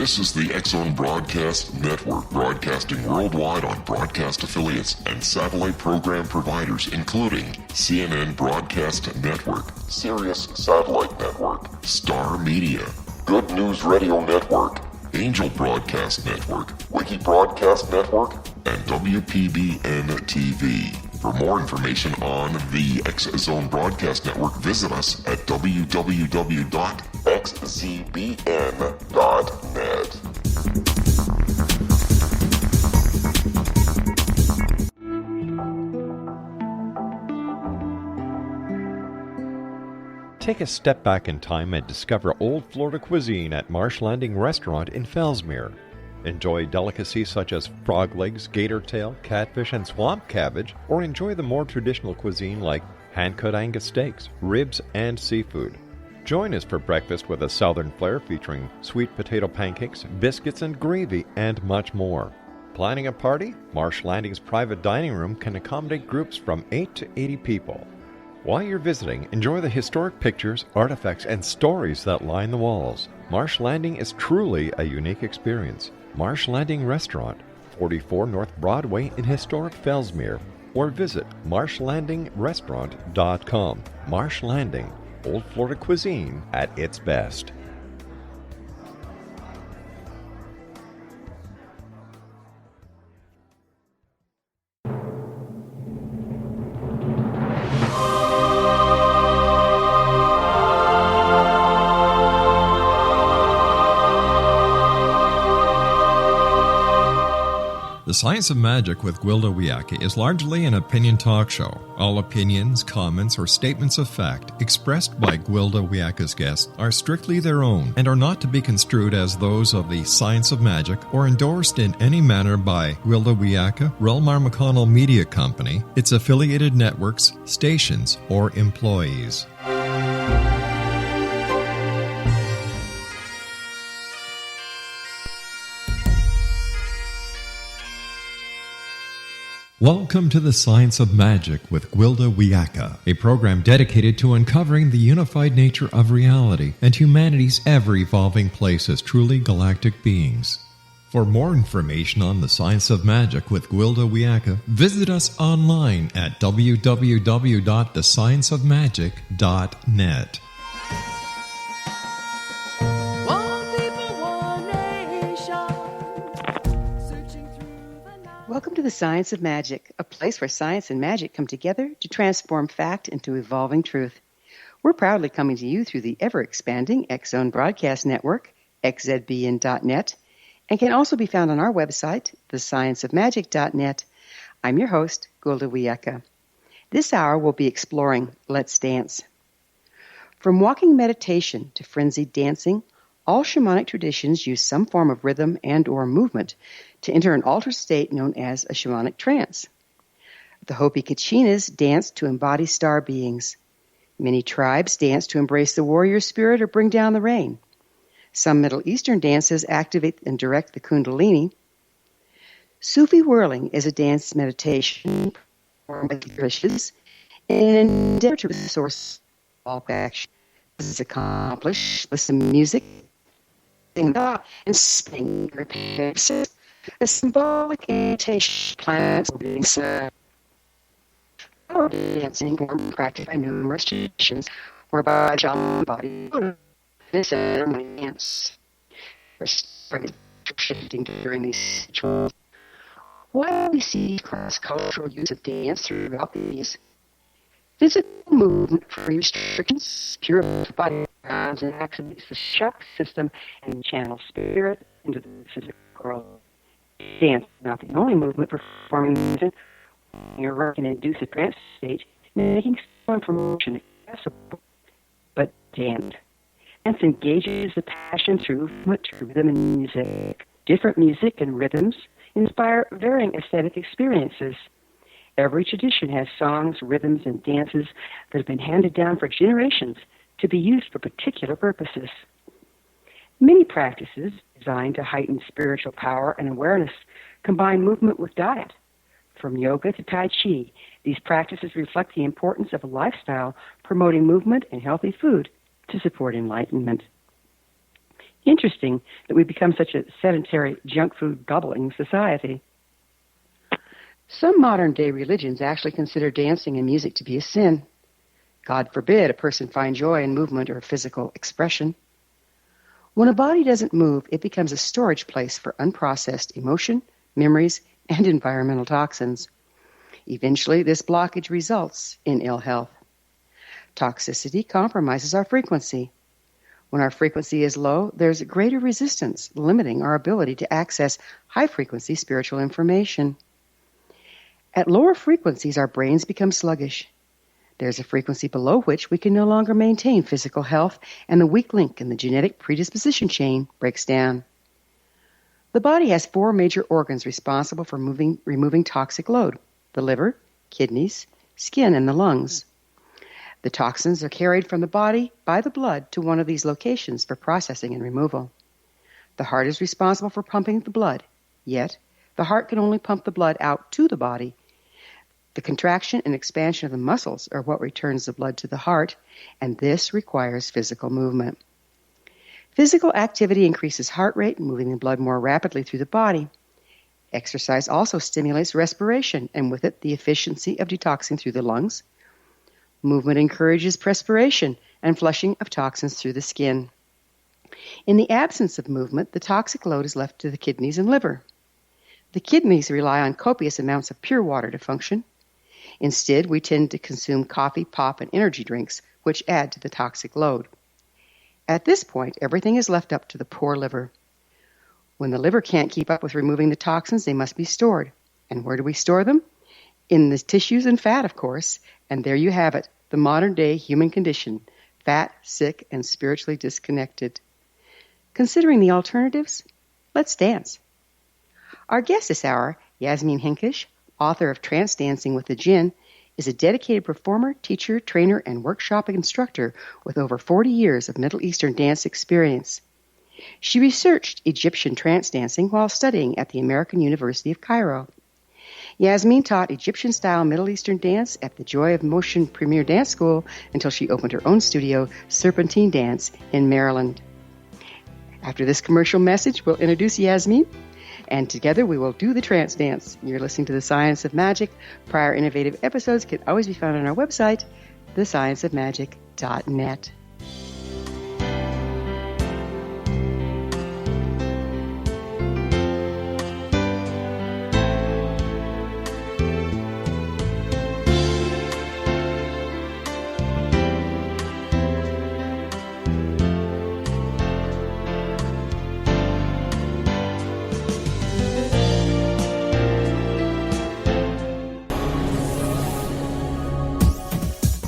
This is the X-Zone Broadcast Network, broadcasting worldwide on broadcast affiliates and satellite program providers, including CNN Broadcast Network, Sirius Satellite Network, Star Media, Good News Radio Network, Angel Broadcast Network, Wiki Broadcast Network, and WPBN TV. For more information on the X-Zone Broadcast Network, visit us at www.xzbn.net. Take a step back in time and discover old Florida cuisine at Marsh Landing Restaurant in Fellsmere. Enjoy delicacies such as frog legs, gator tail, catfish, and swamp cabbage, or enjoy the more traditional cuisine like hand-cut Angus steaks, ribs, and seafood. Join us for breakfast with a southern flair featuring sweet potato pancakes, biscuits and gravy, and much more. Planning a party? Marsh Landing's private dining room can accommodate groups from 8 to 80 people. While you're visiting, enjoy the historic pictures, artifacts, and stories that line the walls. Marsh Landing is truly a unique experience. Marsh Landing Restaurant, 44 North Broadway in historic Fellsmere, or visit marshlandingrestaurant.com. Marsh Landing, Old Florida cuisine at its best. The Science of Magic with Gwilda Wiyaka is largely an opinion talk show. All opinions, comments, or statements of fact expressed by Gwilda Wiyaka's guests are strictly their own and are not to be construed as those of the Science of Magic or endorsed in any manner by Gwilda Wiyaka, REL-MAR McConnell Media Company, its affiliated networks, stations, or employees. Welcome to the Science of Magic with Gwilda Wiyaka, a program dedicated to uncovering the unified nature of reality and humanity's ever-evolving place as truly galactic beings. For more information on the Science of Magic with Gwilda Wiyaka, visit us online at www.thescienceofmagic.net. Welcome to the Science of Magic, a place where science and magic come together to transform fact into evolving truth. We're proudly coming to you through the ever-expanding X-Zone Broadcast Network, xzbn.net, and can also be found on our website, thescienceofmagic.net. I'm your host, Gwilda Wiyaka. This hour we'll be exploring Let's Dance. From walking meditation to frenzied dancing, all shamanic traditions use some form of rhythm and or movement to enter an altered state known as a shamanic trance. The Hopi Kachinas dance to embody star beings. Many tribes dance to embrace the warrior spirit or bring down the rain. Some Middle Eastern dances activate and direct the Kundalini. Sufi whirling is a dance meditation performed by dervishes in an endeavor to resource all action. This is accomplished with some music and spinning repairs. A symbolic imitation plants being said. Our dancing form practiced by numerous traditions, whereby John body this ceremony dance. Shifting during these rituals. While we see cross-cultural use of dance throughout these, physical movement free restrictions purify and activates the shock system and channels spirit into the physical world. Dance is not the only movement performing movement. Your can induce a trance state, making some information accessible, but dance. Dance engages the passion through movement to rhythm and music. Different music and rhythms inspire varying aesthetic experiences. Every tradition has songs, rhythms, and dances that have been handed down for generations to be used for particular purposes. Many practices designed to heighten spiritual power and awareness combine movement with diet. From yoga to Tai Chi, these practices reflect the importance of a lifestyle promoting movement and healthy food to support enlightenment. Interesting that we become such a sedentary junk food gobbling society. Some modern-day religions actually consider dancing and music to be a sin. God forbid a person find joy in movement or physical expression. When a body doesn't move, it becomes a storage place for unprocessed emotion, memories, and environmental toxins. Eventually, this blockage results in ill health. Toxicity compromises our frequency. When our frequency is low, there's a greater resistance, limiting our ability to access high-frequency spiritual information. At lower frequencies, our brains become sluggish. There's a frequency below which we can no longer maintain physical health, and the weak link in the genetic predisposition chain breaks down. The body has 4 major organs responsible for removing toxic load: the liver, kidneys, skin, and the lungs. The toxins are carried from the body by the blood to one of these locations for processing and removal. The heart is responsible for pumping the blood, yet the heart can only pump the blood out to the body. The contraction and expansion of the muscles are what returns the blood to the heart, and this requires physical movement. Physical activity increases heart rate, moving the blood more rapidly through the body. Exercise also stimulates respiration, and with it, the efficiency of detoxing through the lungs. Movement encourages perspiration and flushing of toxins through the skin. In the absence of movement, the toxic load is left to the kidneys and liver. The kidneys rely on copious amounts of pure water to function. Instead, we tend to consume coffee, pop, and energy drinks, which add to the toxic load. At this point, everything is left up to the poor liver. When the liver can't keep up with removing the toxins, they must be stored. And where do we store them? In the tissues and fat, of course. And there you have it, the modern-day human condition: fat, sick, and spiritually disconnected. Considering the alternatives, let's dance. Our guest this hour, Yasmin Henkesh, author of Trance Dancing with the Jinn, is a dedicated performer, teacher, trainer, and workshop instructor with over 40 years of Middle Eastern dance experience. She researched Egyptian trance dancing while studying at the American University of Cairo. Yasmin taught Egyptian-style Middle Eastern dance at the Joy of Motion Premier Dance School until she opened her own studio, Serpentine Dance, in Maryland. After this commercial message, we'll introduce Yasmin, and together we will do the trance dance. You're listening to The Science of Magic. Prior innovative episodes can always be found on our website, thescienceofmagic.net.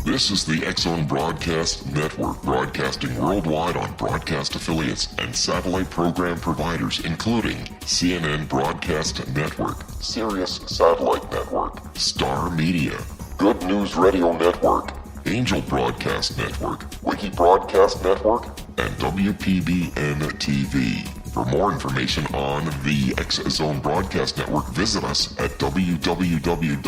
This is the X-Zone Broadcast Network, broadcasting worldwide on broadcast affiliates and satellite program providers, including CNN Broadcast Network, Sirius Satellite Network, Star Media, Good News Radio Network, Angel Broadcast Network, Wiki Broadcast Network, and WPBN TV. For more information on the X-Zone Broadcast Network, visit us at www.xzbn.net.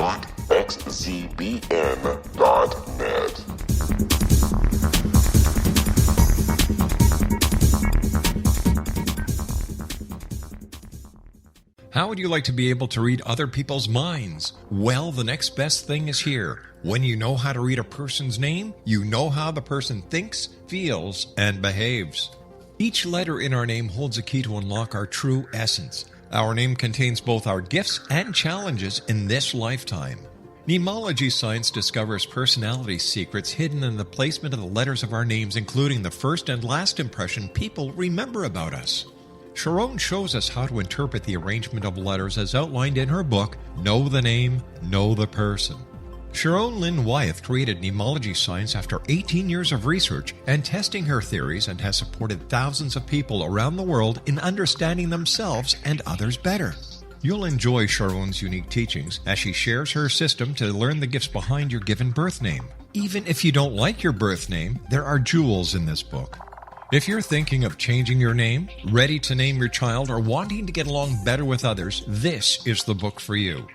How would you like to be able to read other people's minds? Well, the next best thing is here. When you know how to read a person's name, you know how the person thinks, feels, and behaves. Each letter in our name holds a key to unlock our true essence. Our name contains both our gifts and challenges in this lifetime. Mnemology science discovers personality secrets hidden in the placement of the letters of our names, including the first and last impression people remember about us. Sharon shows us how to interpret the arrangement of letters as outlined in her book, Know the Name, Know the Person. Sharon Lynn Wyeth created mnemology science after 18 years of research and testing her theories, and has supported thousands of people around the world in understanding themselves and others better. You'll enjoy Sharon's unique teachings as she shares her system to learn the gifts behind your given birth name. Even if you don't like your birth name, there are jewels in this book. If you're thinking of changing your name, ready to name your child, or wanting to get along better with others, this is the book for you.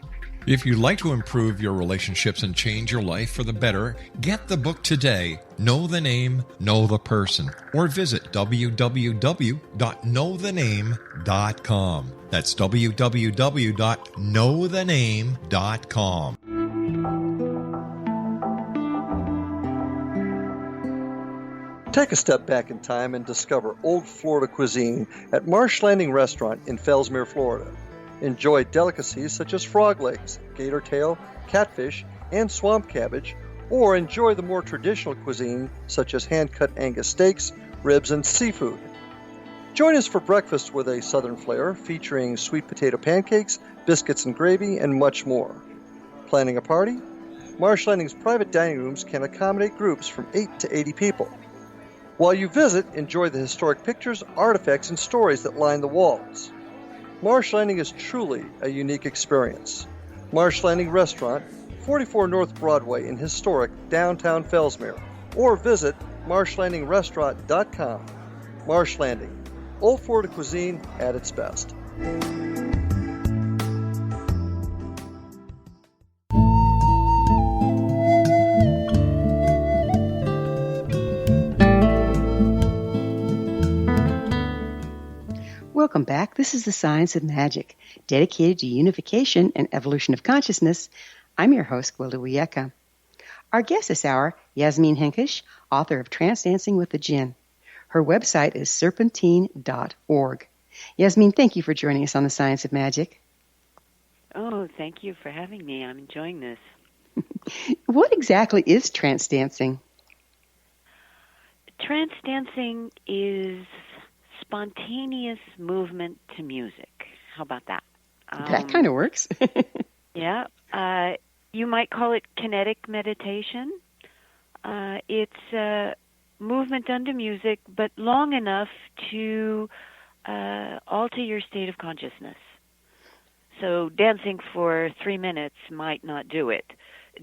If you'd like to improve your relationships and change your life for the better, get the book today, Know the Name, Know the Person, or visit www.knowthename.com. That's www.knowthename.com. Take a step back in time and discover old Florida cuisine at Marsh Landing Restaurant in Fellsmere, Florida. Enjoy delicacies such as frog legs, gator tail, catfish, and swamp cabbage, or enjoy the more traditional cuisine such as hand-cut Angus steaks, ribs, and seafood. Join us for breakfast with a southern flair featuring sweet potato pancakes, biscuits and gravy, and much more. Planning a party? Marsh Landing's private dining rooms can accommodate groups from 8 to 80 people. While you visit, enjoy the historic pictures, artifacts, and stories that line the walls. Marsh Landing is truly a unique experience. Marsh Landing Restaurant, 44 North Broadway in historic downtown Fellsmere, or visit marshlandingrestaurant.com. Marsh Landing, old Florida cuisine at its best. Welcome back. This is The Science of Magic, dedicated to unification and evolution of consciousness. I'm your host, Gwilda Wiyaka. Our guest this hour, Yasmin Henkesh, author of Trance Dancing with the Jinn. Her website is serpentine.org. Yasmin, thank you for joining us on The Science of Magic. Oh, thank you for having me. I'm enjoying this. What exactly is trance dancing? Trance dancing is spontaneous movement to music. How about that? That kind of works. Yeah. You might call it kinetic meditation. It's movement under music, but long enough to alter your state of consciousness. So dancing for 3 minutes might not do it.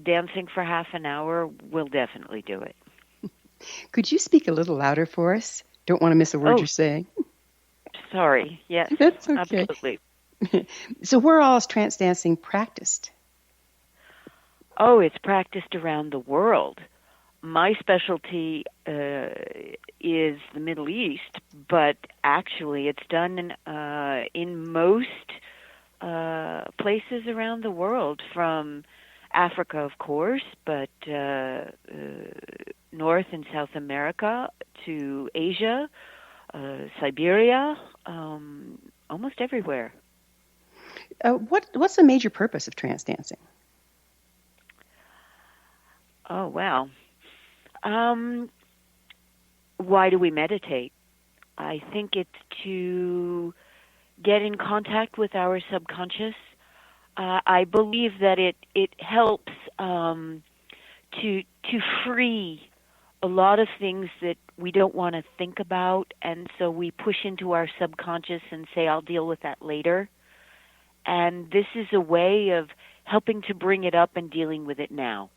Dancing for half an hour will definitely do it. Could you speak a little louder for us? Don't want to miss a word you're saying. Sorry. Yes, that's okay. Absolutely. So where all is trance dancing practiced? Oh, it's practiced around the world. My specialty is the Middle East, but actually it's done in most places around the world, from Africa, of course, but North and South America to Asia, Siberia, almost everywhere. What's the major purpose of trance dancing? Oh, well. Why do we meditate? I think it's to get in contact with our subconscious. I believe that it helps to free a lot of things that we don't want to think about, and so we push into our subconscious and say, I'll deal with that later. And this is a way of helping to bring it up and dealing with it now.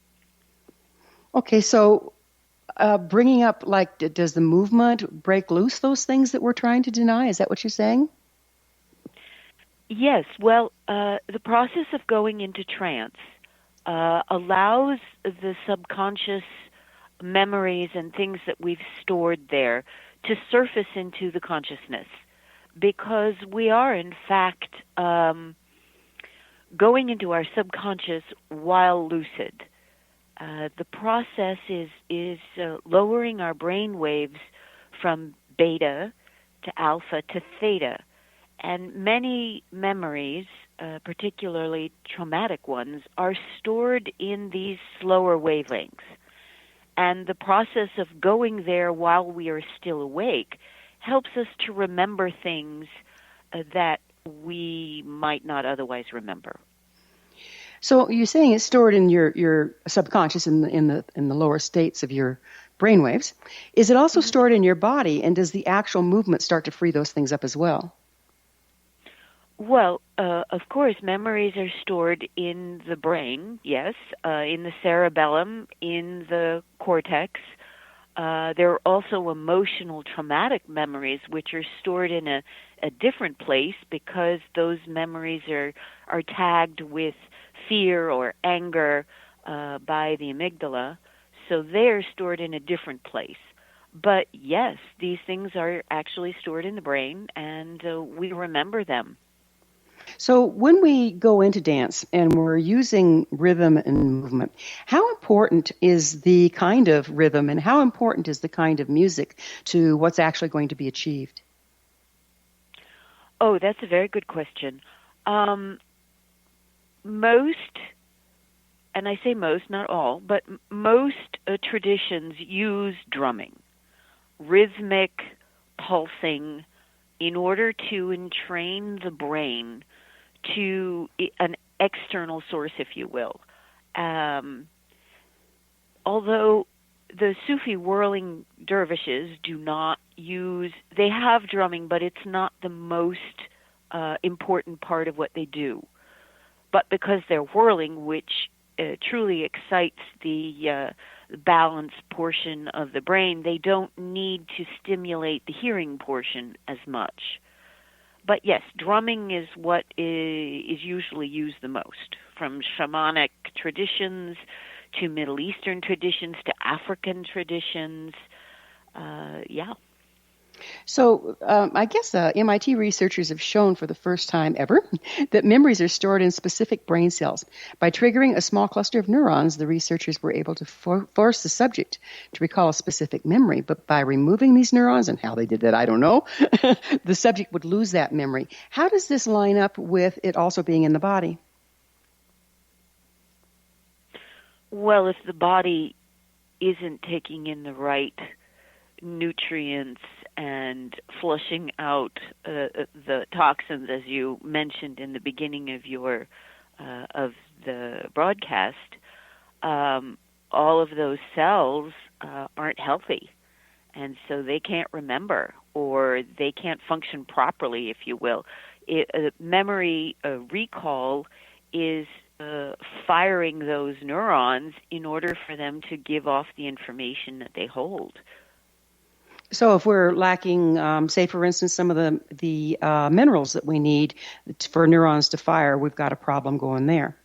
Okay, so bringing up, like, does the movement break loose those things that we're trying to deny? Is that what you're saying? Yes. Well, the process of going into trance allows the subconscious memories and things that we've stored there to surface into the consciousness, because we are, in fact, going into our subconscious while lucid. The process is lowering our brain waves from beta to alpha to theta. And many memories, particularly traumatic ones, are stored in these slower wavelengths. And the process of going there while we are still awake helps us to remember things that we might not otherwise remember. So you're saying it's stored in your subconscious in the lower states of your brainwaves. Is it also stored in your body, and does the actual movement start to free those things up as well? Well, of course, memories are stored in the brain, yes, in the cerebellum, in the cortex. There are also emotional traumatic memories which are stored in a different place because those memories are tagged with fear or anger by the amygdala. So they're stored in a different place. But yes, these things are actually stored in the brain, and we remember them. So when we go into dance and we're using rhythm and movement, how important is the kind of rhythm and how important is the kind of music to what's actually going to be achieved? Oh, that's a very good question. Most, and I say most, not all, but most traditions use drumming, rhythmic pulsing, in order to entrain the brain to an external source, if you will. Although the Sufi whirling dervishes do not use, they have drumming, but it's not the most important part of what they do. But because they're whirling, which truly excites the balance portion of the brain, they don't need to stimulate the hearing portion as much. But yes, drumming is what is usually used the most, from shamanic traditions to Middle Eastern traditions to African traditions. Yeah. So I guess MIT researchers have shown for the first time ever that memories are stored in specific brain cells. By triggering a small cluster of neurons, the researchers were able to force the subject to recall a specific memory. But by removing these neurons, and how they did that, I don't know, the subject would lose that memory. How does this line up with it also being in the body? Well, if the body isn't taking in the right nutrients and flushing out the toxins, as you mentioned in the beginning of your of the broadcast, all of those cells aren't healthy, and so they can't remember, or they can't function properly, if you will. Memory recall is firing those neurons in order for them to give off the information that they hold. So if we're lacking, say, for instance, some of the minerals that we need for neurons to fire, we've got a problem going there.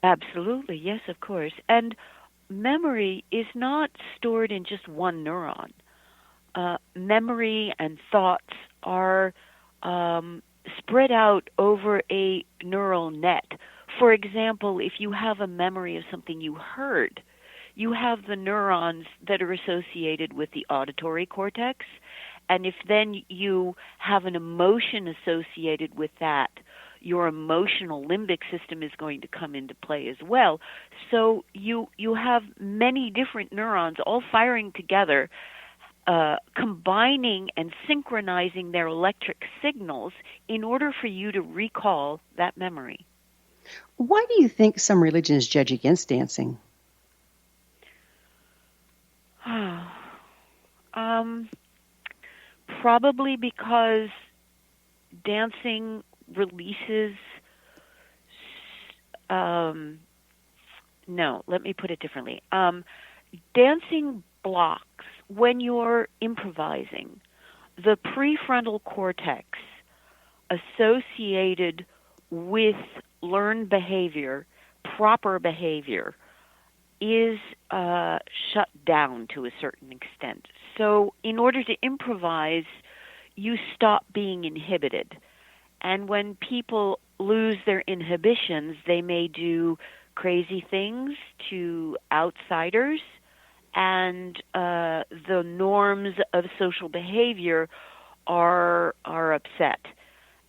Absolutely, yes, of course. And memory is not stored in just one neuron. Memory and thoughts are spread out over a neural net. For example, if you have a memory of something you heard, you have the neurons that are associated with the auditory cortex, and if then you have an emotion associated with that, your emotional limbic system is going to come into play as well. So you have many different neurons all firing together, combining and synchronizing their electric signals in order for you to recall that memory. Why do you think some religions judge against dancing? Probably because dancing releases, no, let me put it differently. Dancing blocks, when you're improvising, the prefrontal cortex associated with learned behavior, proper behavior, is shut down to a certain extent. So in order to improvise, you stop being inhibited. And when people lose their inhibitions, they may do crazy things to outsiders, and the norms of social behavior are upset.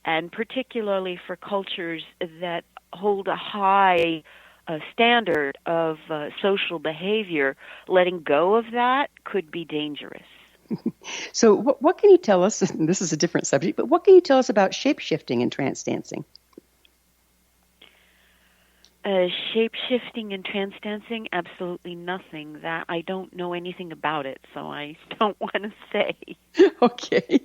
And particularly for cultures that hold a high standard of social behavior, letting go of that could be dangerous. So what can you tell us, and this is a different subject, but what can you tell us about shape-shifting in trance dancing? Shape-shifting in trance dancing, absolutely nothing. That I don't know anything about it, so I don't want to say. Okay.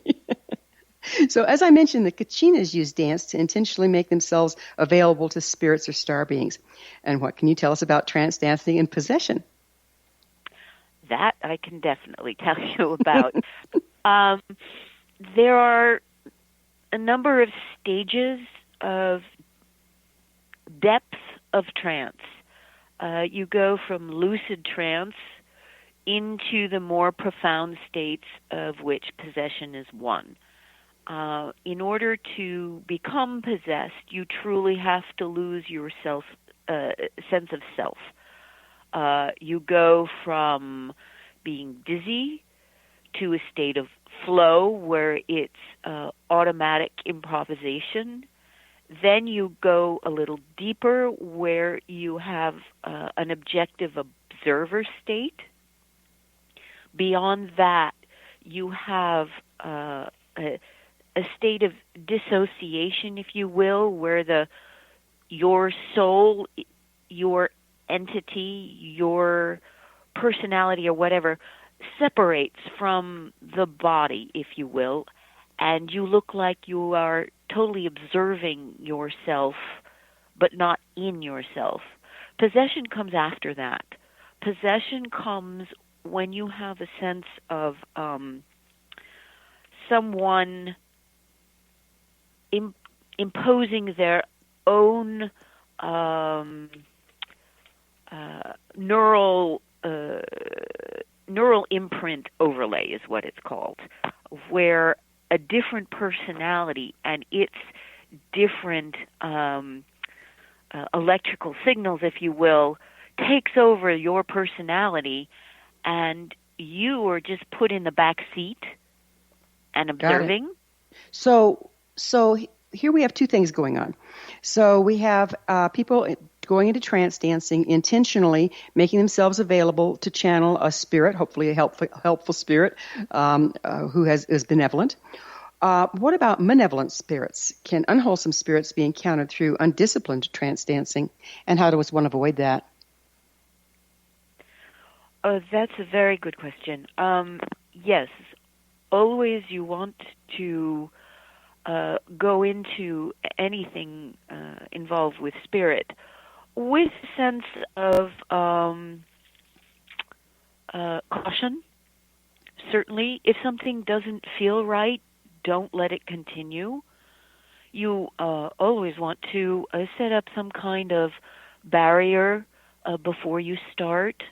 So as I mentioned, the Kachinas use dance to intentionally make themselves available to spirits or star beings. And what can you tell us about trance dancing and possession? That I can definitely tell you about. There are a number of stages of depth of trance. You go from lucid trance into the more profound states of which possession is one. In order to become possessed, you truly have to lose your sense of self. You go from being dizzy to a state of flow where it's automatic improvisation. Then you go a little deeper where you have an objective observer state. Beyond that, you have a state of dissociation, if you will, where your soul, your entity, your personality or whatever separates from the body, if you will, and you look like you are totally observing yourself, but not in yourself. Possession comes after that. Possession comes when you have a sense of someone imposing their own neural imprint overlay is what it's called, where a different personality and its different electrical signals, if you will, takes over your personality, and you are just put in the back seat and observing. So here we have two things going on. So we have people going into trance dancing, intentionally making themselves available to channel a spirit, hopefully a helpful spirit who is benevolent. What about malevolent spirits? Can unwholesome spirits be encountered through undisciplined trance dancing? And how does one avoid that? That's a very good question. Yes, always you want to go into anything involved with spirit with a sense of caution. Certainly, if something doesn't feel right, don't let it continue. You always want to set up some kind of barrier before you start.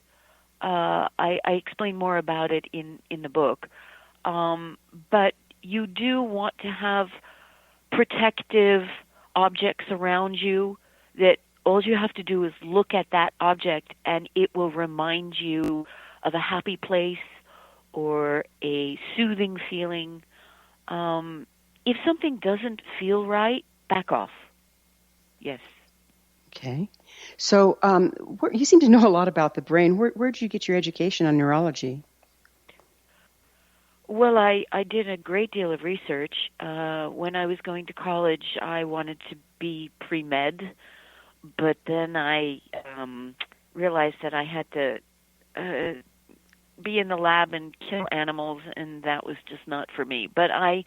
I explain more about it in the book. But you do want to have protective objects around you that all you have to do is look at that object and it will remind you of a happy place or a soothing feeling. If something doesn't feel right, back off. Yes. Okay. So you seem to know a lot about the brain. Where did you get your education on neurology? Well, I did a great deal of research. When I was going to college, I wanted to be pre-med, but then I realized that I had to be in the lab and kill animals, and that was just not for me. But I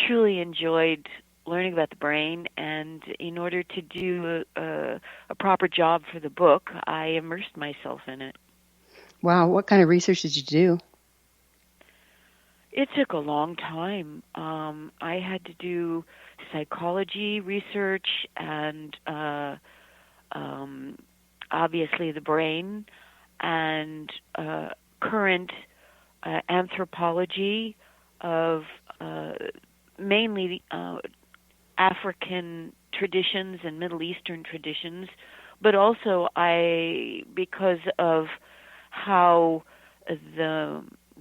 truly enjoyed learning about the brain, and in order to do a proper job for the book, I immersed myself in it. Wow, what kind of research did you do? It took a long time. I had to do psychology research and obviously the brain and current anthropology of mainly African traditions and Middle Eastern traditions, but also because of how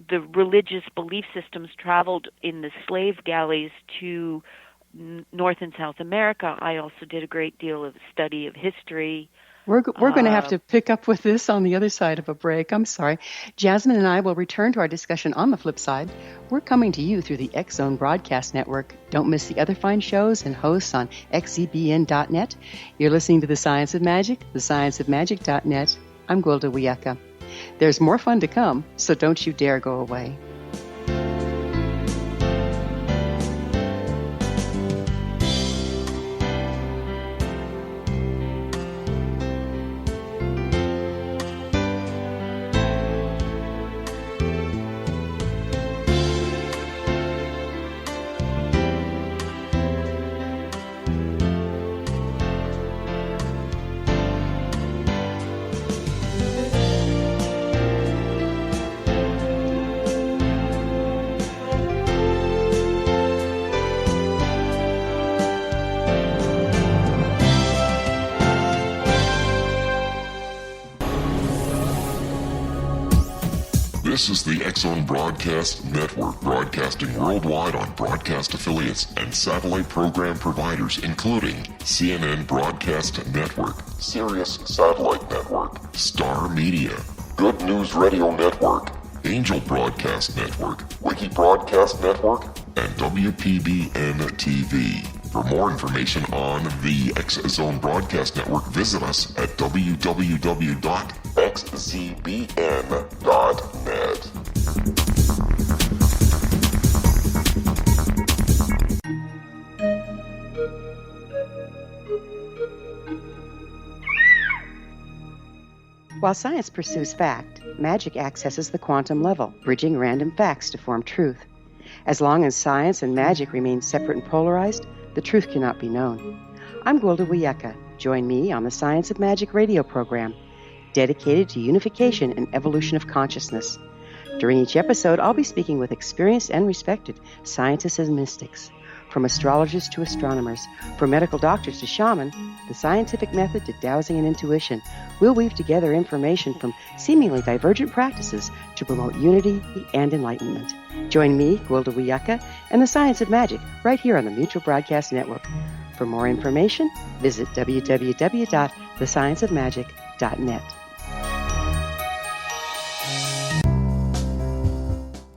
the religious belief systems traveled in the slave galleys to North and South America, I also did a great deal of study of history. We're going to have to pick up with this on the other side of a break. I'm sorry. Jasmine and I will return to our discussion on the flip side. We're coming to you through the X-Zone Broadcast Network. Don't miss the other fine shows and hosts on xzbn.net. You're listening to The Science of Magic, thescienceofmagic.net. I'm Gwilda Wiyaka. There's more fun to come, so don't you dare go away. This is the X-Zone Broadcast Network, broadcasting worldwide on broadcast affiliates and satellite program providers, including CNN Broadcast Network, Sirius Satellite Network, Star Media, Good News Radio Network, Angel Broadcast Network, Wiki Broadcast Network, and WPBN TV. For more information on the X-Zone Broadcast Network, visit us at www.xzbn.net. While science pursues fact, magic accesses the quantum level, bridging random facts to form truth. As long as science and magic remain separate and polarized, the truth cannot be known. I'm Gwilda Wiyaka. Join me on the Science of Magic radio program, dedicated to unification and evolution of consciousness. During each episode, I'll be speaking with experienced and respected scientists and mystics. From astrologers to astronomers, from medical doctors to shaman, the scientific method to dowsing and intuition, we'll weave together information from seemingly divergent practices to promote unity and enlightenment. Join me, Gwilda Wiyaka, and the Science of Magic right here on the Mutual Broadcast Network. For more information, visit www.thescienceofmagic.net.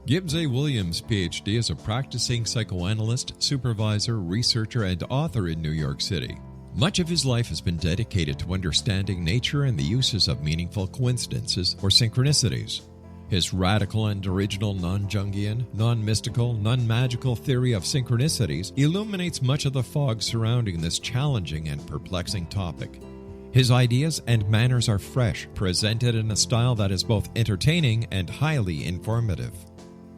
Gibbs A. Williams, Ph.D., is a practicing psychoanalyst, supervisor, researcher, and author in New York City. Much of his life has been dedicated to understanding nature and the uses of meaningful coincidences or synchronicities. His radical and original non-Jungian, non-mystical, non-magical theory of synchronicities illuminates much of the fog surrounding this challenging and perplexing topic. His ideas and manners are fresh, presented in a style that is both entertaining and highly informative.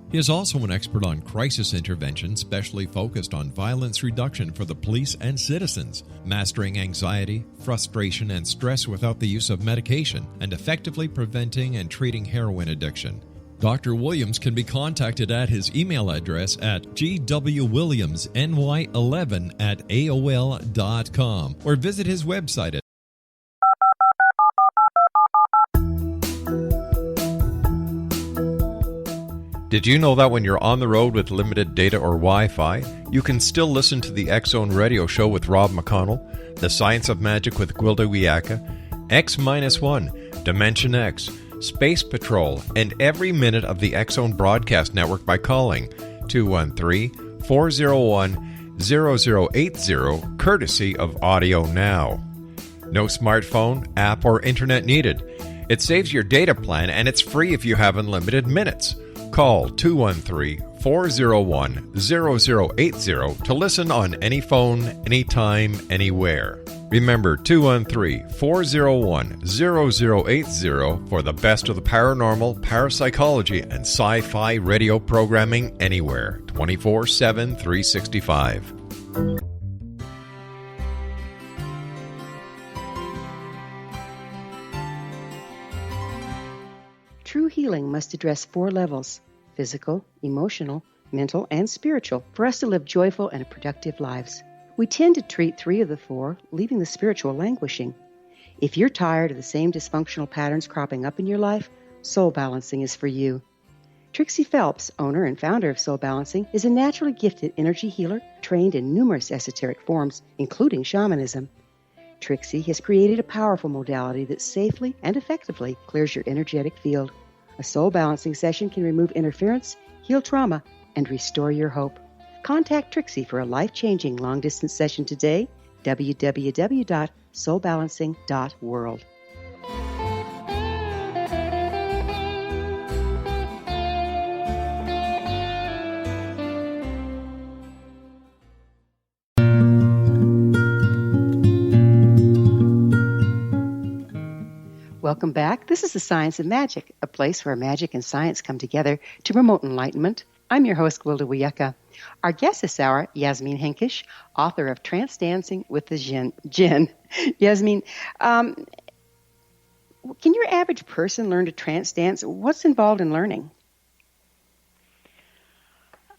He is also an expert on crisis intervention, specially focused on violence reduction for the police and citizens, mastering anxiety, frustration, and stress without the use of medication, and effectively preventing and treating heroin addiction. Dr. Williams can be contacted at his email address at gwwilliamsny11@aol.com or visit his website at Did you know that when you're on the road with limited data or Wi-Fi, you can still listen to the X-Zone Radio Show with Rob McConnell, The Science of Magic with Gwilda Wiyaka, X-1, Dimension X, Space Patrol, and every minute of the X-Zone Broadcast Network by calling 213-401-0080, courtesy of Audio Now. No smartphone, app, or internet needed. It saves your data plan, and it's free if you have unlimited minutes. Call 213-401-0080 to listen on any phone, anytime, anywhere. Remember 213-401-0080 for the best of the paranormal, parapsychology, and sci-fi radio programming anywhere, 24/7, 365. True healing must address 4 levels: physical, emotional, mental, and spiritual, for us to live joyful and productive lives. We tend to treat 3 of the 4, leaving the spiritual languishing. If you're tired of the same dysfunctional patterns cropping up in your life, Soul Balancing is for you. Trixie Phelps, owner and founder of Soul Balancing, is a naturally gifted energy healer trained in numerous esoteric forms, including shamanism. Trixie has created a powerful modality that safely and effectively clears your energetic field. A soul balancing session can remove interference, heal trauma, and restore your hope. Contact Trixie for a life-changing long-distance session today, www.soulbalancing.world. Welcome back. This is the Science of Magic, a place where magic and science come together to promote enlightenment. I'm your host, Gwilda Wiyaka. Our guest this hour, Yasmin Henkesh, author of Trance Dancing with the Jinn. Yasmin, can your average person learn to trance dance? What's involved in learning?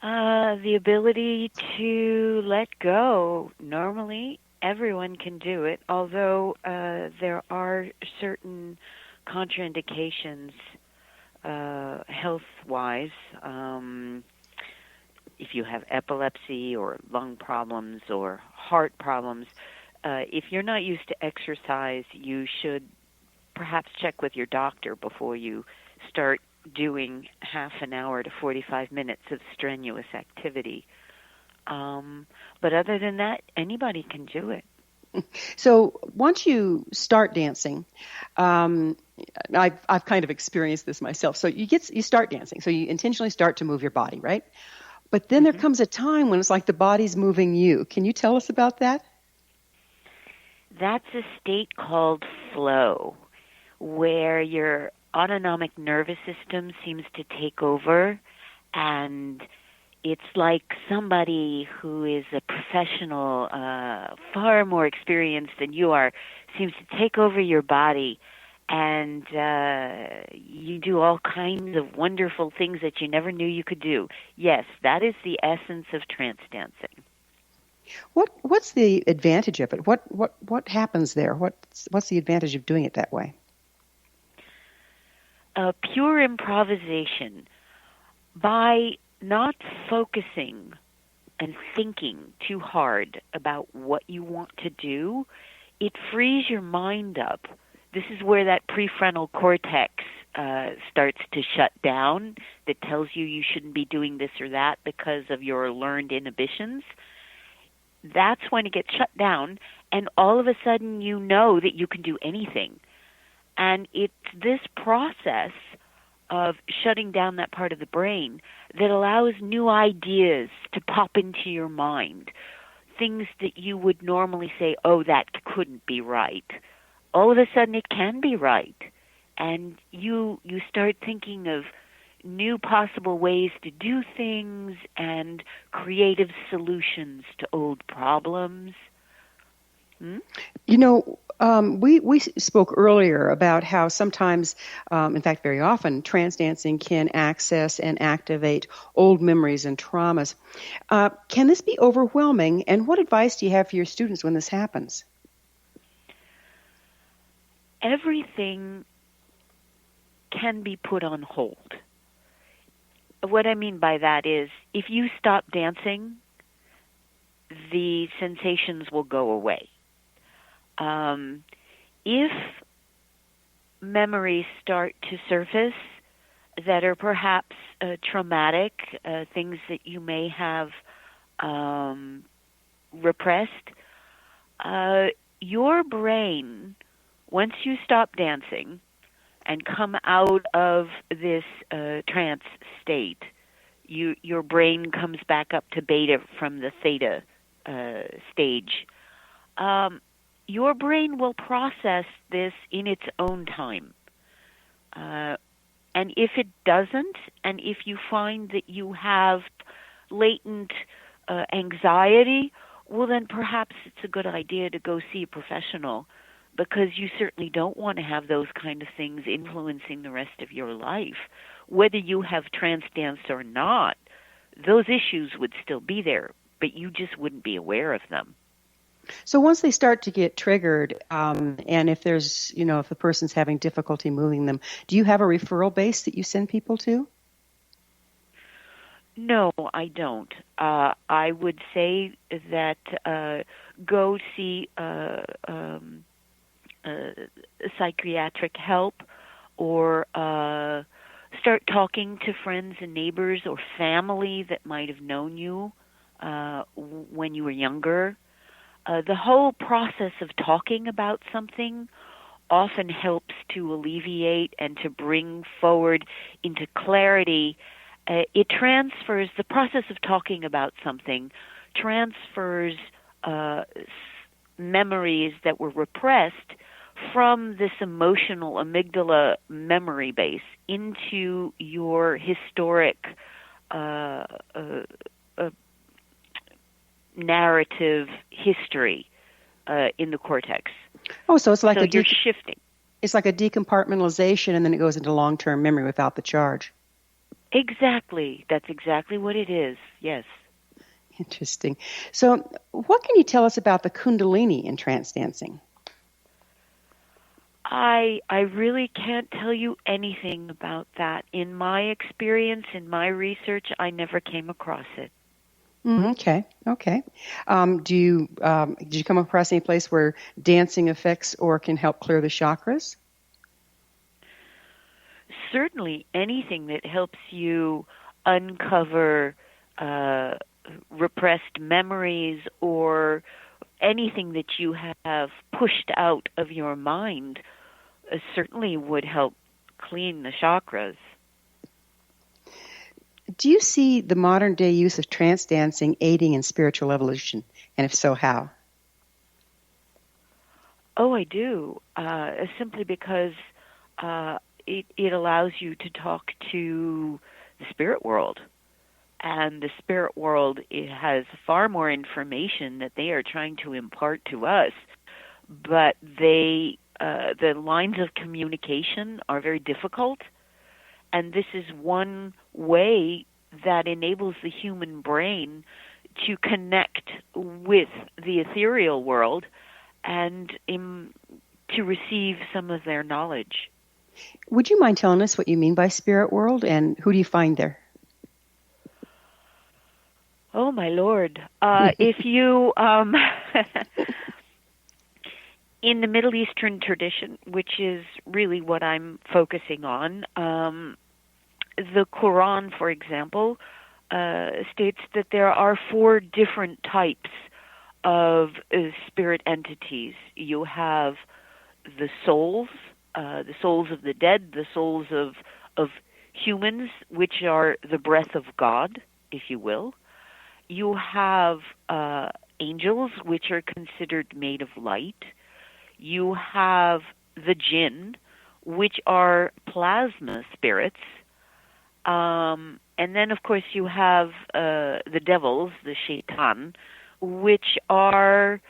The ability to let go. Normally, everyone can do it, although there are certain contraindications health-wise. If you have epilepsy or lung problems or heart problems, if you're not used to exercise, you should perhaps check with your doctor before you start doing half an hour to 45 minutes of strenuous activity. But other than that, anybody can do it. So once you start dancing, I've kind of experienced this myself. So you start dancing, so you intentionally start to move your body, right? But then there comes a time when it's like the body's moving you. Can you tell us about that? That's a state called flow, where your autonomic nervous system seems to take over, and it's like somebody who is a professional, far more experienced than you are, seems to take over your body, and you do all kinds of wonderful things that you never knew you could do. Yes, that is the essence of trance dancing. What's the advantage of it? What happens there? What's the advantage of doing it that way? Pure improvisation. By not focusing and thinking too hard about what you want to do, it frees your mind up. This is where that prefrontal cortex starts to shut down, that tells you shouldn't be doing this or that because of your learned inhibitions. That's when it gets shut down, and all of a sudden you know that you can do anything. And it's this process of shutting down that part of the brain that allows new ideas to pop into your mind, things that you would normally say, oh, that couldn't be right. All of a sudden it can be right. And you start thinking of new possible ways to do things and creative solutions to old problems. You know, we spoke earlier about how sometimes, in fact very often, trance dancing can access and activate old memories and traumas. Can this be overwhelming, and what advice do you have for your students when this happens? Everything can be put on hold. What I mean by that is, if you stop dancing, the sensations will go away. If memories start to surface that are perhaps traumatic, things that you may have repressed, your brain, once you stop dancing and come out of this trance state, your brain comes back up to beta from the theta stage. Your brain will process this in its own time. And if it doesn't, and if you find that you have latent anxiety, well, then perhaps it's a good idea to go see a professional, because you certainly don't want to have those kind of things influencing the rest of your life. Whether you have trance danced or not, those issues would still be there, but you just wouldn't be aware of them. So once they start to get triggered, and if there's, if the person's having difficulty moving them, do you have a referral base that you send people to? No, I don't. I would say that go see psychiatric help, or start talking to friends and neighbors or family that might have known you when you were younger. The whole process of talking about something often helps to alleviate and to bring forward into clarity. It transfers, the process of talking about something transfers memories that were repressed from this emotional amygdala memory base into your historic narrative history in the cortex. Oh, so it's like you're shifting. It's like a decompartmentalization, and then it goes into long-term memory without the charge. Exactly. That's exactly what it is. Yes. Interesting. So what can you tell us about the Kundalini in trance dancing? I really can't tell you anything about that. In my experience, in my research, I never came across it. Okay. Did you come across any place where dancing affects or can help clear the chakras? Certainly, anything that helps you uncover repressed memories or anything that you have pushed out of your mind certainly would help clean the chakras. Do you see the modern day use of trance dancing aiding in spiritual evolution? And if so, how? Oh, I do. Simply because it allows you to talk to the spirit world. And the spirit world, it has far more information that they are trying to impart to us, but the lines of communication are very difficult, and this is one way that enables the human brain to connect with the ethereal world and to receive some of their knowledge. Would you mind telling us what you mean by spirit world, and who do you find there? Oh, my Lord. If you, in the Middle Eastern tradition, which is really what I'm focusing on, the Quran, for example, states that there are 4 different types of spirit entities. You have the souls of the dead, the souls of humans, which are the breath of God, if you will. You have angels, which are considered made of light. You have the jinn, which are plasma spirits. And then, of course, you have the devils, the shaitan, which are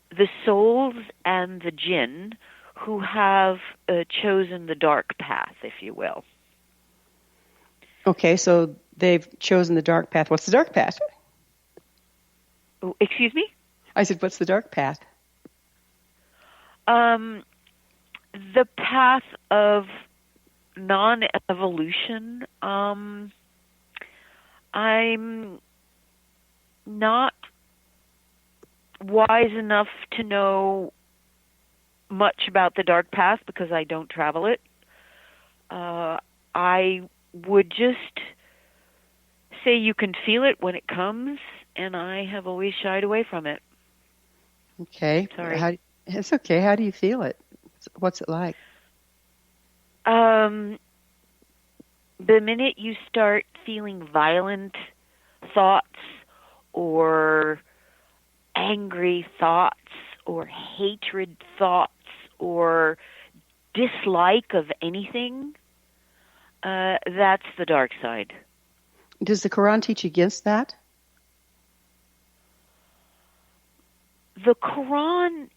the souls and the jinn who have chosen the dark path, if you will. Okay, so they've chosen the dark path. What's the dark path? Oh, excuse me? I said, what's the dark path? The path of non-evolution. I'm not wise enough to know much about the dark path because I don't travel it. I would just say you can feel it when it comes, and I have always shied away from it. Okay. Sorry. It's okay. How do you feel it? What's it like? The minute you start feeling violent thoughts or angry thoughts or hatred thoughts or dislike of anything, that's the dark side. Does the Quran teach against that? The Quran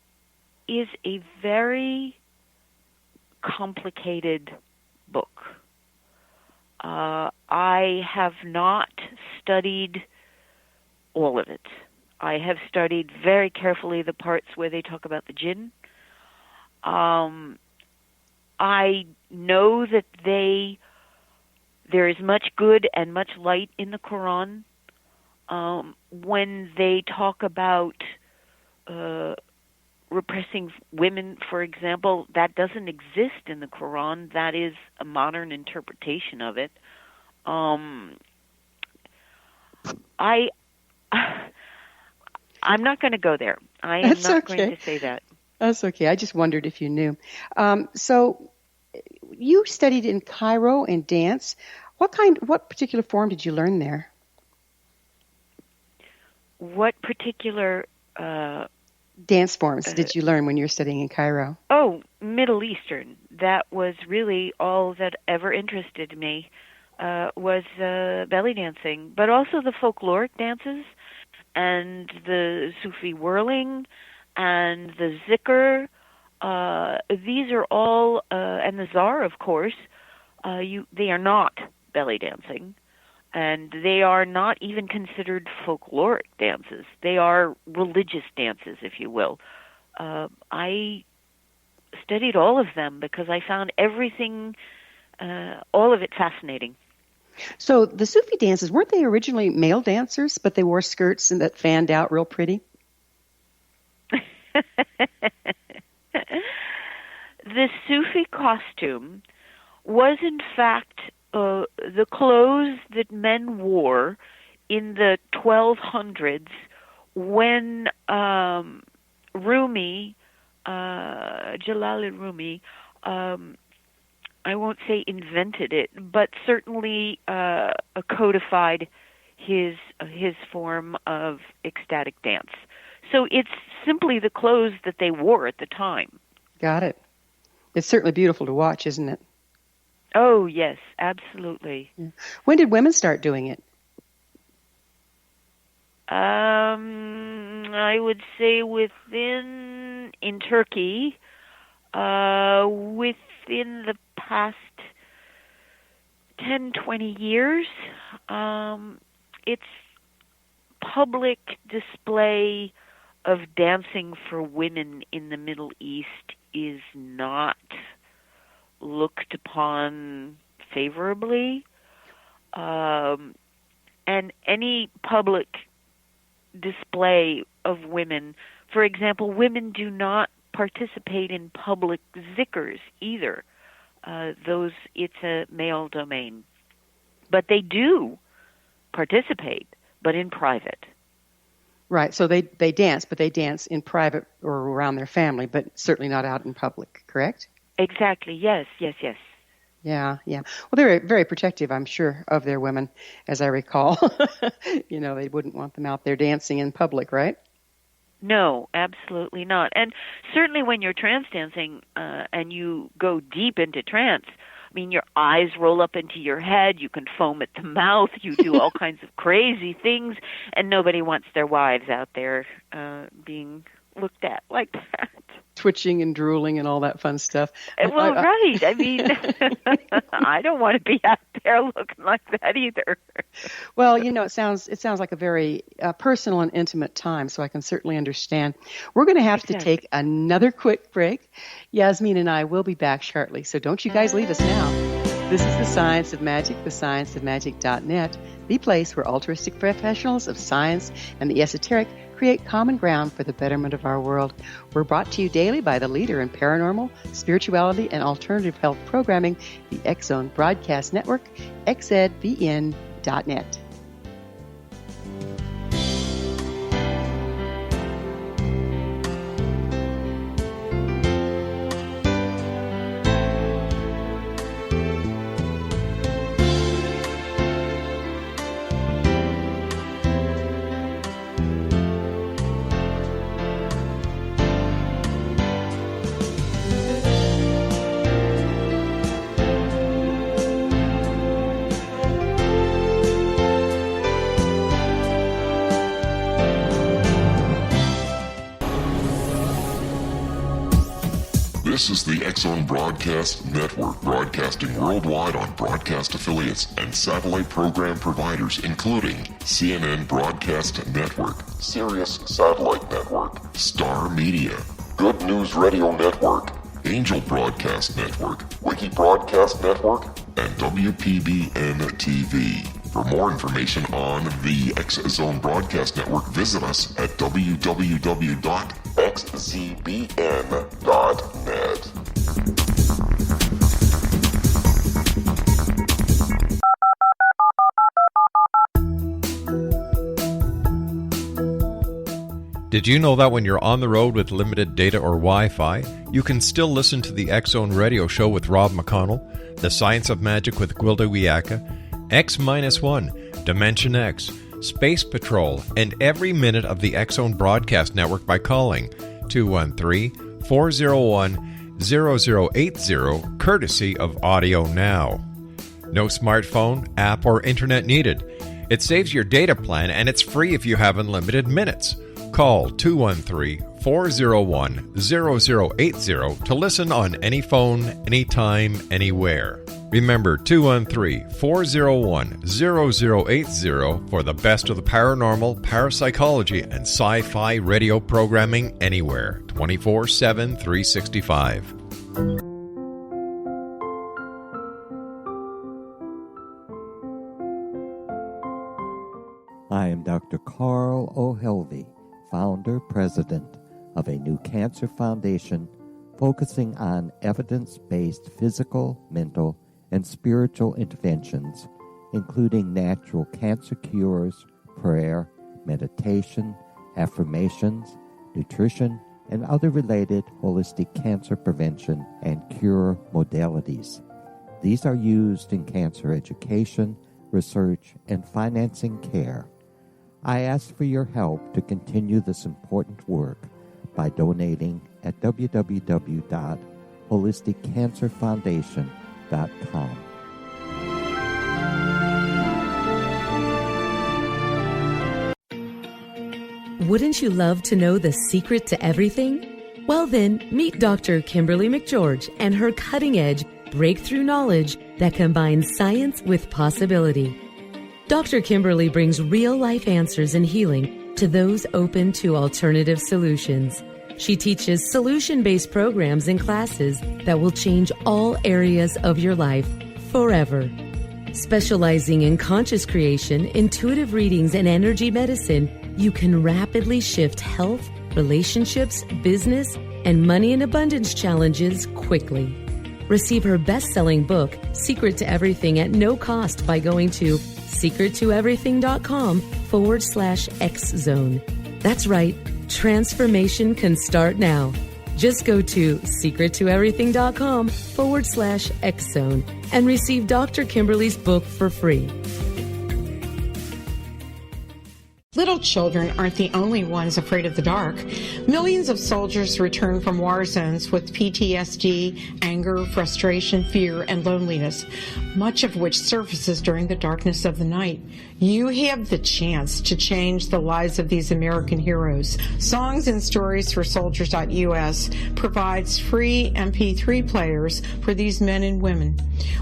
is a very complicated book. I have not studied all of it. I have studied very carefully the parts where they talk about the jinn. I know that there is much good and much light in the Quran. When they talk about repressing women, for example, that doesn't exist in the Quran. That is a modern interpretation of it. I'm not going to go there. I am not going to say that. That's okay. I just wondered if you knew. So you studied in Cairo in dance. What particular form did you learn there? What particular dance forms did you learn when you were studying in Cairo? Oh, Middle Eastern. That was really all that ever interested me, was belly dancing, but also the folkloric dances and the Sufi whirling and the zikr. These are all, and the zar, of course, they are not belly dancing. And they are not even considered folkloric dances. They are religious dances, if you will. I'm studied all of them because I found everything, all of it fascinating. So the Sufi dances, weren't they originally male dancers, but they wore skirts and that fanned out real pretty? The Sufi costume was in fact the clothes that men wore in the 1200s when Rumi, Jalal Rumi, I won't say invented it, but certainly codified his form of ecstatic dance. So it's simply the clothes that they wore at the time. Got it. It's certainly beautiful to watch, isn't it? Oh, yes, absolutely. Yeah. When did women start doing it? I would say in Turkey, within the past 10, 20 years. It's public display of dancing for women in the Middle East is not looked upon favorably. And any public display of women, for example, women do not participate in public zikrs either. It's a male domain. But they do participate, but in private. Right, so they dance, but they dance in private or around their family, but certainly not out in public, correct? Exactly, yes. Yeah. Well, they're very protective, I'm sure, of their women, as I recall. They wouldn't want them out there dancing in public, right? No, absolutely not. And certainly when you're trance dancing and you go deep into trance, I mean, your eyes roll up into your head, you can foam at the mouth, you do all kinds of crazy things, and nobody wants their wives out there being looked at like that. Twitching and drooling and all that fun stuff. Well, right. I mean, I don't want to be out there looking like that either. Well, it sounds like a very personal and intimate time, so I can certainly understand. We're going to have to take another quick break. Yasmin and I will be back shortly, so don't you guys leave us now. This is The Science of Magic, thescienceofmagic.net, the place where altruistic professionals of science and the esoteric create common ground for the betterment of our world. We're brought to you daily by the leader in paranormal, spirituality, and alternative health programming, the X-Zone Broadcast Network, xzbn.net. This is the X-Zone Broadcast Network, broadcasting worldwide on broadcast affiliates and satellite program providers, including CNN Broadcast Network, Sirius Satellite Network, Star Media, Good News Radio Network, Angel Broadcast Network, Wiki Broadcast Network, and WPBN TV. For more information on the X-Zone Broadcast Network, visit us at www.xzbn.net. Did you know that when you're on the road with limited data or Wi-Fi, you can still listen to the X-Zone Radio Show with Rob McConnell, The Science of Magic with Gwilda Wiyaka, X-1, Dimension X, Space Patrol, and every minute of the X-Zone Broadcast Network by calling 213-401-0080, courtesy of Audio Now. No smartphone, app, or internet needed. It saves your data plan, and it's free if you have unlimited minutes. Call 213-401-0080 to listen on any phone, anytime, anywhere. Remember 213-401-0080 for the best of the paranormal, parapsychology, and sci-fi radio programming anywhere, 24/7, 365. Dr. Carl O'Helvey, founder, president of a new cancer foundation focusing on evidence-based physical, mental, and spiritual interventions, including natural cancer cures, prayer, meditation, affirmations, nutrition, and other related holistic cancer prevention and cure modalities. These are used in cancer education, research, and financing care. I ask for your help to continue this important work by donating at www.holisticcancerfoundation.com. Wouldn't you love to know the secret to everything? Well then, meet Dr. Kimberly McGeorge and her cutting-edge breakthrough knowledge that combines science with possibility. Dr. Kimberly brings real-life answers and healing to those open to alternative solutions. She teaches solution-based programs and classes that will change all areas of your life forever. Specializing in conscious creation, intuitive readings, and energy medicine, you can rapidly shift health, relationships, business, and money and abundance challenges quickly. Receive her best-selling book, Secret to Everything, at no cost by going to secrettoeverything.com/X-Zone. That's right, transformation can start now. Just go to secrettoeverything.com/X-Zone and receive Dr. Kimberly's book for free. Little children aren't the only ones afraid of the dark. Millions of soldiers return from war zones with PTSD, anger, frustration, fear, and loneliness, much of which surfaces during the darkness of the night. You have the chance to change the lives of these American heroes. Songs and Stories for Soldiers.us provides free MP3 players for these men and women.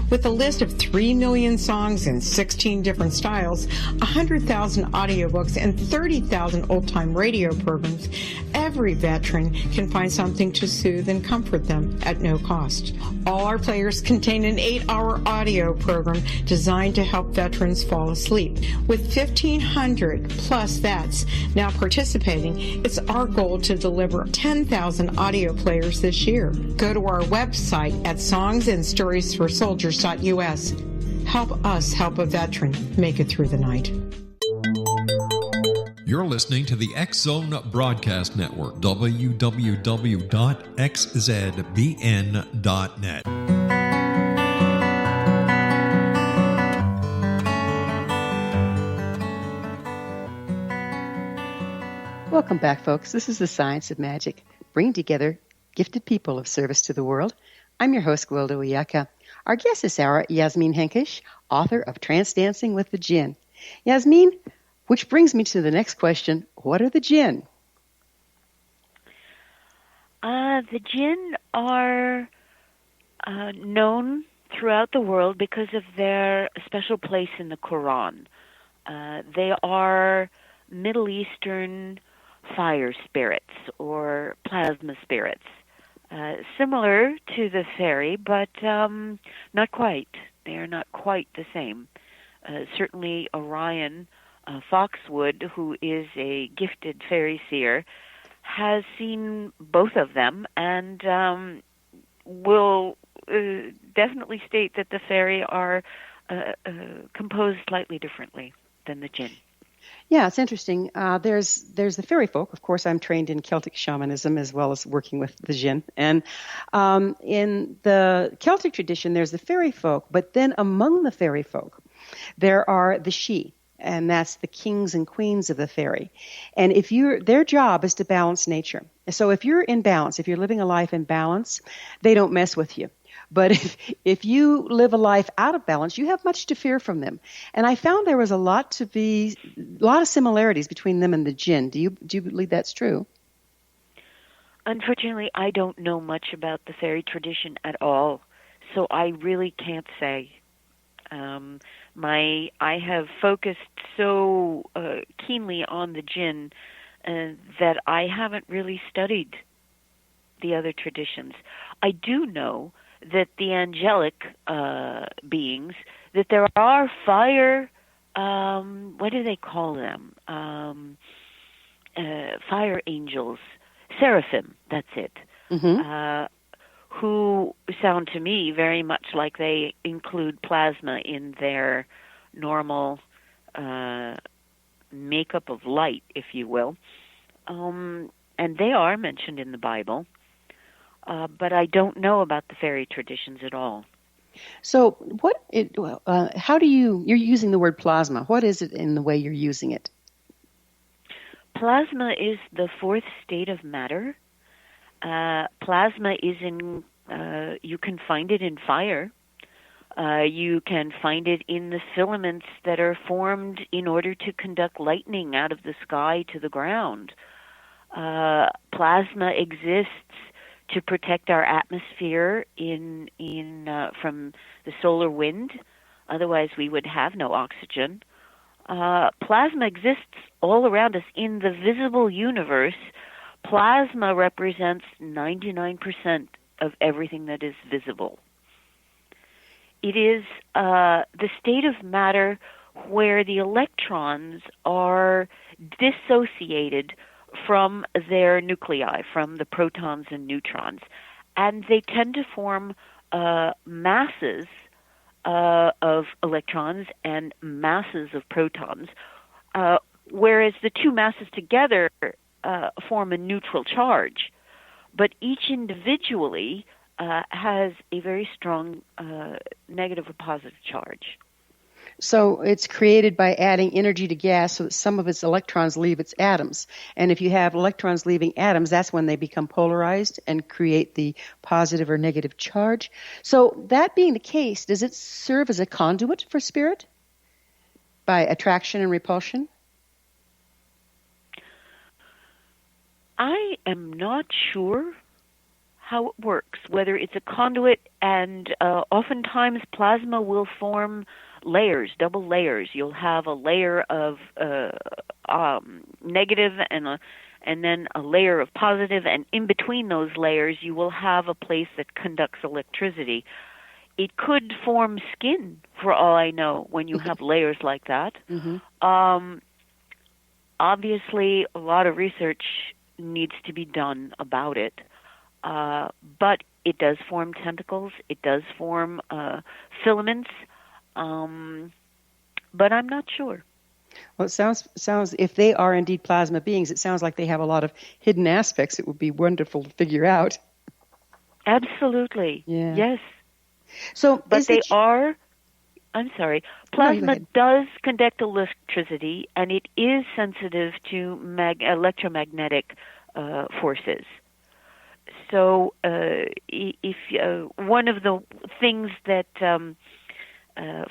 With a list of 3 million songs in 16 different styles, 100,000 audiobooks, and 30,000 old-time radio programs, every veteran can find something to soothe and comfort them at no cost. All our players contain an 8-hour audio program designed to help veterans fall asleep. With 1,500 plus vets now participating, it's our goal to deliver 10,000 audio players this year. Go to our website at songsandstoriesforsoldiers.us. Help us help a veteran make it through the night. You're listening to the X-Zone Broadcast Network, www.xzbn.net. Welcome back, folks. This is The Science of Magic, bringing together gifted people of service to the world. I'm your host, Gwilda Wiyaka. Our guest this hour, Yasmin Henkesh, author of Trance Dancing with the Jinn. Yasmin, which brings me to the next question, what are the Jinn? The Jinn are known throughout the world because of their special place in the Quran. They are Middle Eastern fire spirits or plasma spirits, similar to the fairy, but not quite. They are not quite the same. Certainly Orion Foxwood, who is a gifted fairy seer, has seen both of them and will definitely state that the fairy are composed slightly differently than the Jinn. Yeah, it's interesting. There's the fairy folk. Of course, I'm trained in Celtic shamanism as well as working with the Jinn. And in the Celtic tradition, there's the fairy folk, but then among the fairy folk, there are the Sidhe, and that's the kings and queens of the fairy. And their job is to balance nature. So if you're in balance, if you're living a life in balance, they don't mess with you. But if you live a life out of balance, you have much to fear from them. And I found there was a lot of similarities between them and the Jinn. Do you believe that's true? Unfortunately, I don't know much about the fairy tradition at all, so I really can't say. I have focused so keenly on the Jinn that I haven't really studied the other traditions. I do know that the angelic beings, that there are fire what do they call them? Fire angels, seraphim. That's it. Mm-hmm. Who sound to me very much like they include plasma in their normal makeup of light, if you will. And they are mentioned in the Bible, but I don't know about the fairy traditions at all. So, how do you're using the word plasma? What is it in the way you're using it? Plasma is the fourth state of matter. Plasma is you can find it in fire. You can find it in the filaments that are formed in order to conduct lightning out of the sky to the ground. Plasma exists to protect our atmosphere from the solar wind. Otherwise, we would have no oxygen. Plasma exists all around us in the visible universe. Plasma represents 99% of everything that is visible. It is the state of matter where the electrons are dissociated from their nuclei, from the protons and neutrons, and they tend to form masses of electrons and masses of protons, whereas the two masses together form a neutral charge. But each individually has a very strong negative or positive charge. So it's created by adding energy to gas so that some of its electrons leave its atoms. And if you have electrons leaving atoms, that's when they become polarized and create the positive or negative charge. So that being the case, does it serve as a conduit for spirit by attraction and repulsion? I am not sure how it works, whether it's a conduit, and oftentimes plasma will form layers, double layers. You'll have a layer of negative and then a layer of positive, and in between those layers you will have a place that conducts electricity. It could form skin, for all I know, when you have layers like that. Mm-hmm. Obviously, a lot of research needs to be done about it. But it does form tentacles. It does form filaments. But I'm not sure. Well, it sounds if they are indeed plasma beings, it sounds like they have a lot of hidden aspects. It would be wonderful to figure out. Absolutely. Yeah. Yes. So, but they are. I'm sorry. Plasma does conduct electricity, and it is sensitive to electromagnetic forces. So, if one of the things that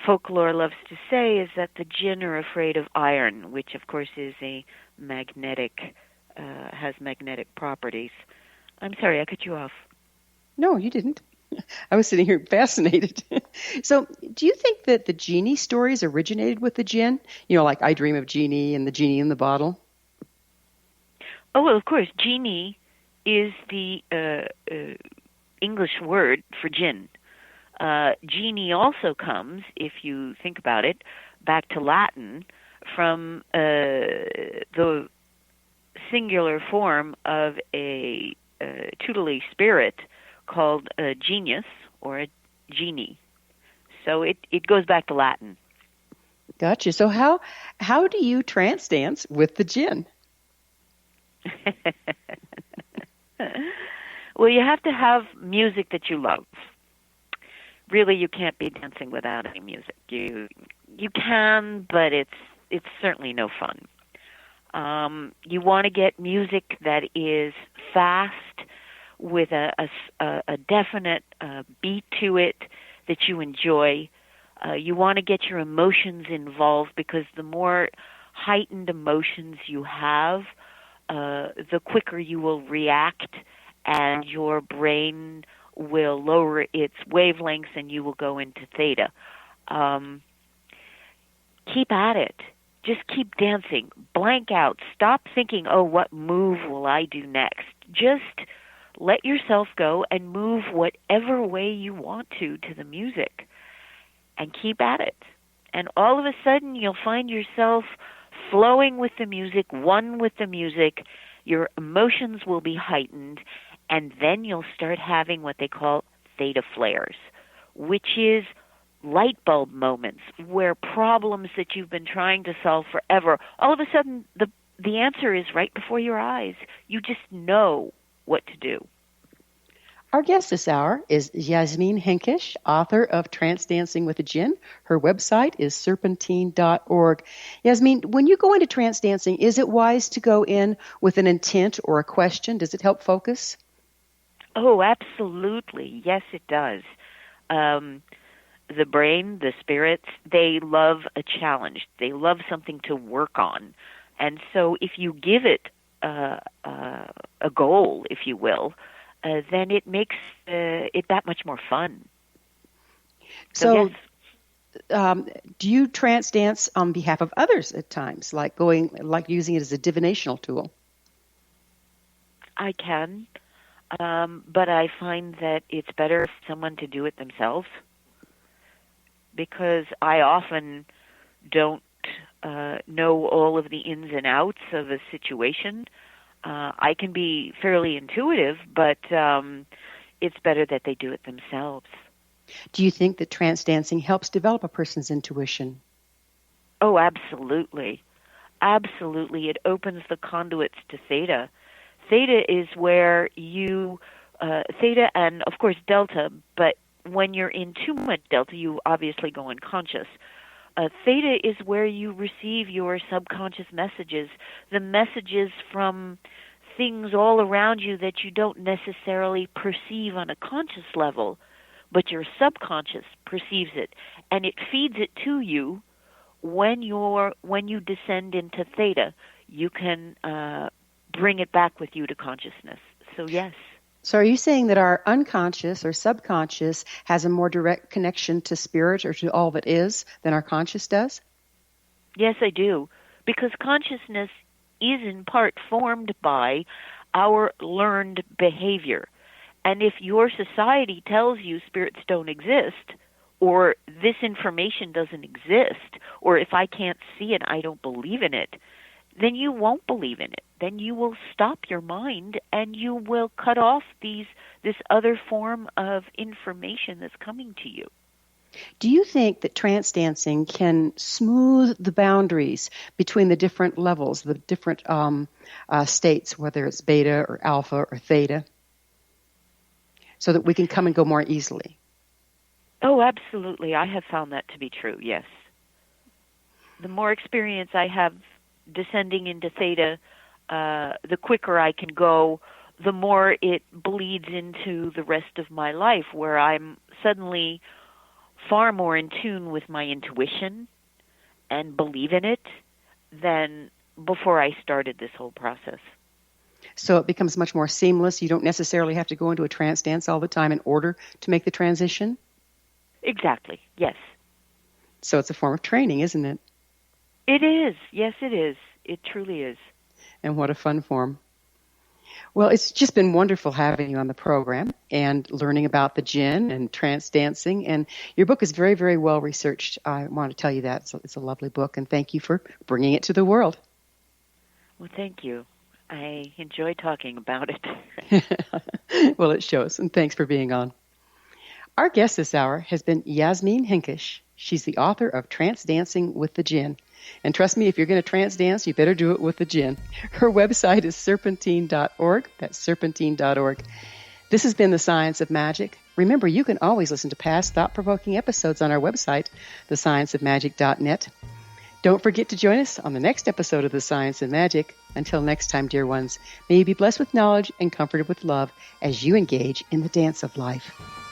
folklore loves to say is that the jinn are afraid of iron, which of course is a magnetic, has magnetic properties. I'm sorry, I cut you off. No, you didn't. I was sitting here fascinated. So, do you think that the genie stories originated with the jinn? You know, like I Dream of Jeannie and the genie in the bottle? Oh, well, of course. Genie is the English word for jinn. Genie also comes, if you think about it, back to Latin from the singular form of a tutelary spirit called a genius or a genie. So it goes back to Latin. Gotcha. So how do you trance dance with the jinn? Well, you have to have music that you love. Really, you can't be dancing without any music. You can, but it's certainly no fun. You want to get music that is fast, with a definite beat to it that you enjoy. You want to get your emotions involved, because the more heightened emotions you have, the quicker you will react, and your brain will lower its wavelengths and you will go into theta. Keep at it. Just keep dancing. Blank out. Stop thinking, oh, what move will I do next? Just let yourself go and move whatever way you want to the music, and keep at it. And all of a sudden, you'll find yourself flowing with the music, one with the music. Your emotions will be heightened, and then you'll start having what they call theta flares, which is light bulb moments where problems that you've been trying to solve forever, all of a sudden the answer is right before your eyes. You just know what to do. Our guest this hour is Yasmin Henkesh, author of Trance Dancing with a Jinn. Her website is serpentine.org. Yasmin, when you go into trance dancing, is it wise to go in with an intent or a question? Does it help focus? Oh, absolutely. Yes, it does. The brain, the spirits, they love a challenge. They love something to work on. And so if you give it a goal, if you will, then it makes it that much more fun. So yes. Do you trance dance on behalf of others at times, like using it as a divinational tool? I can, but I find that it's better for someone to do it themselves, because I often don't know all of the ins and outs of a situation. I can be fairly intuitive, but it's better that they do it themselves. Do you think that trance dancing helps develop a person's intuition? Oh, absolutely. Absolutely. It opens the conduits to theta. Theta is where you, theta and, of course, delta, but when you're in too much delta, you obviously go unconscious. Theta is where you receive your subconscious messages, the messages from things all around you that you don't necessarily perceive on a conscious level, but your subconscious perceives it, and it feeds it to you. When you descend into theta, you can bring it back with you to consciousness. So yes. So are you saying that our unconscious or subconscious has a more direct connection to spirit or to all that is than our conscious does? Yes, I do. Because consciousness is in part formed by our learned behavior. And if your society tells you spirits don't exist, or this information doesn't exist, or if I can't see it, I don't believe in it, then you won't believe in it. Then you will stop your mind and you will cut off this other form of information that's coming to you. Do you think that trance dancing can smooth the boundaries between the different levels, the different states, whether it's beta or alpha or theta, so that we can come and go more easily? Oh, absolutely. I have found that to be true, yes. The more experience I have descending into theta, the quicker I can go, the more it bleeds into the rest of my life, where I'm suddenly far more in tune with my intuition and believe in it than before I started this whole process. So it becomes much more seamless. You don't necessarily have to go into a trance dance all the time in order to make the transition? Exactly, yes. So it's a form of training, isn't it? It is. Yes, it is. It truly is. And what a fun form. Well, it's just been wonderful having you on the program and learning about the Jinn and trance dancing. And your book is very, very well researched. I want to tell you that. So it's a lovely book, and thank you for bringing it to the world. Well, thank you. I enjoy talking about it. Well, it shows, and thanks for being on. Our guest this hour has been Yasmin Henkesh. She's the author of Trance Dancing with the Jinn. And trust me, if you're going to trance dance, you better do it with the Jinn. Her website is serpentine.org. That's serpentine.org. This has been The Science of Magic. Remember, you can always listen to past thought-provoking episodes on our website, thescienceofmagic.net. Don't forget to join us on the next episode of The Science of Magic. Until next time, dear ones, may you be blessed with knowledge and comforted with love as you engage in the dance of life.